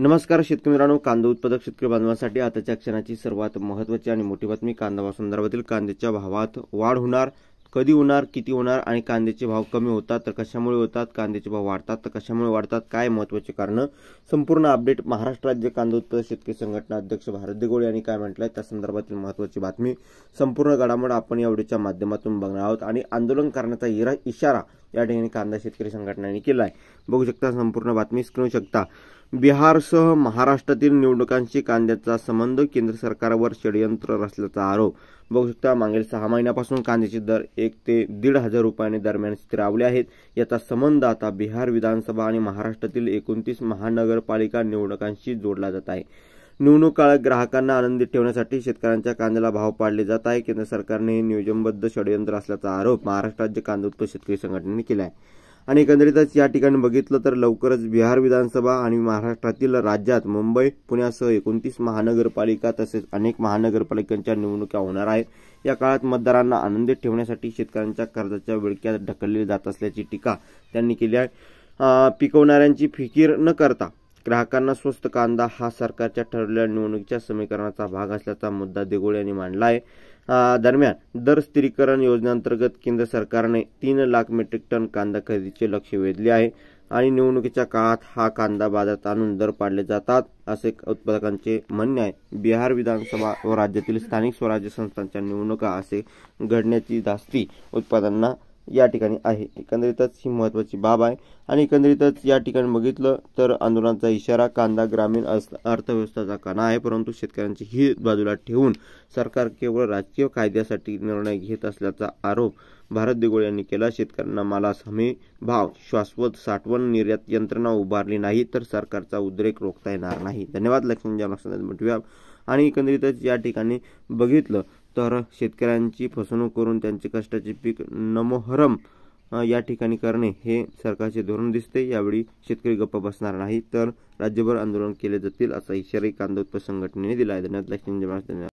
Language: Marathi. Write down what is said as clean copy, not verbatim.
नमस्कार शेतकरी मित्रांनो, कांदा उत्पादक शेतकरी बांधवांसाठी आताच्या क्षणाची सर्वात महत्त्वाची आणि मोठी बातमी. कांदा संदर्भातील कांद्याच्या भावात वाढ होणार, कधी होणार, किती होणार आणि कांद्याचे भाव कमी होतात तर कशामुळे होतात, कांद्याचे भाव वाढतात तर कशामुळे वाढतात, काय महत्त्वाचे कारण, संपूर्ण अपडेट. महाराष्ट्र राज्य कांदा उत्पादक शेतकरी संघटना अध्यक्ष भारत दिघोळे यांनी काय म्हटलंय त्या संदर्भातील महत्त्वाची बातमी. संपूर्ण घडामोड आपण या व्हिडिओच्या माध्यमातून बघणार आहोत आणि आंदोलन करण्याचा इशारा या ठिकाणी कांदा शेतकरी संघटनांनी केलाय. बघू शकता, संपूर्ण बातमी स्क्रीन शकता. बिहारसह महाराष्ट्रातील निवडणुकांशी कांद्याचा संबंध, केंद्र सरकारवर षडयंत्र रचल्याचा आरोप. बघू शकता, मागील 6 महिन्यापासून कांद्याचे दर 1 ते 1,500 रुपयांनी दरम्यान स्थिरावले आहेत. याचा संबंध आता बिहार विधानसभा आणि महाराष्ट्रातील 29 महानगरपालिका निवडणुकांशी जोडला जात आहे. निवडणूक काळात ग्राहकांना आनंदित ठेवण्यासाठी शेतकऱ्यांच्या कांद्याला भाव पाडले जात आहे. केंद्र सरकारने हे नियोजनबद्ध षडयंत्र असल्याचा आरोप महाराष्ट्र राज्य कांदा उत्पादक शेतकरी संघटनेने केला आहे. आणि एकंदरीतच या ठिकाणी बघितलं तर लवकरच बिहार विधानसभा आणि महाराष्ट्रातील राज्यात मुंबई पुण्यासह 29 महानगरपालिका तसेच अनेक महानगरपालिकांच्या निवडणुका होणार आहेत. या काळात मतदारांना आनंदित ठेवण्यासाठी शेतकऱ्यांच्या कर्जाच्या विळख्यात ढकलले जात असल्याची टीका त्यांनी केली आहे. पिकवणाऱ्यांची फिकीर न करता ग्राहकांना स्वस्त कांदा हा सरकारच्या ठरवलेल्या निवडणुकीच्या समीकरणाचा भाग असल्याचा मुद्दा दिघोळे यांनी मांडला आहे. दरम्यान दर स्थिरीकरण योजनेअंतर्गत केंद्र सरकारने 3 लाख मेट्रिक टन कांदा खरेदीचे लक्ष वेधले आहे आणि निवडणुकीच्या काळात हा कांदा बाजारात आणून दर पाडले जातात असे उत्पादकांचे म्हणणे आहे. बिहार विधानसभा व राज्यातील स्थानिक स्वराज्य संस्थांच्या निवडणुका असे घडण्याची धास्ती उत्पादकांना या ठिकाणी आहे. एकंदरीतच ही महत्त्वाची बाब आहे आणि एकंदरीतच या ठिकाणी बघितलं तर आंदोलनाचा इशारा. कांदा ग्रामीण अर्थव्यवस्थेचा कणा आहे, परंतु शेतकऱ्यांची हित बाजूला ठेवून सरकार केवळ राजकीय कायद्यासाठी निर्णय घेत असल्याचा आरोप भारत दिघोळे यांनी केला. शेतकऱ्यांना मालास हमी भाव, शाश्वत साठवण, निर्यात यंत्रणा उभारली नाही तर सरकारचा उद्रेक रोखता येणार नाही. धन्यवाद. लक्ष्मी आणि एकंदरीतच या ठिकाणी बघितलं तर शेतकऱ्यांची फसवणूक करून त्यांचे कष्टाचे पीक नमोहरम या ठिकाणी करणे हे सरकारचे धोरण दिसते. यावेळी शेतकरी गप्प बसणार नाही तर राज्यभर आंदोलन केले जातील असा इशाराही कांदा उत्पादक संघटनेने दिला आहे. धन्यवाद.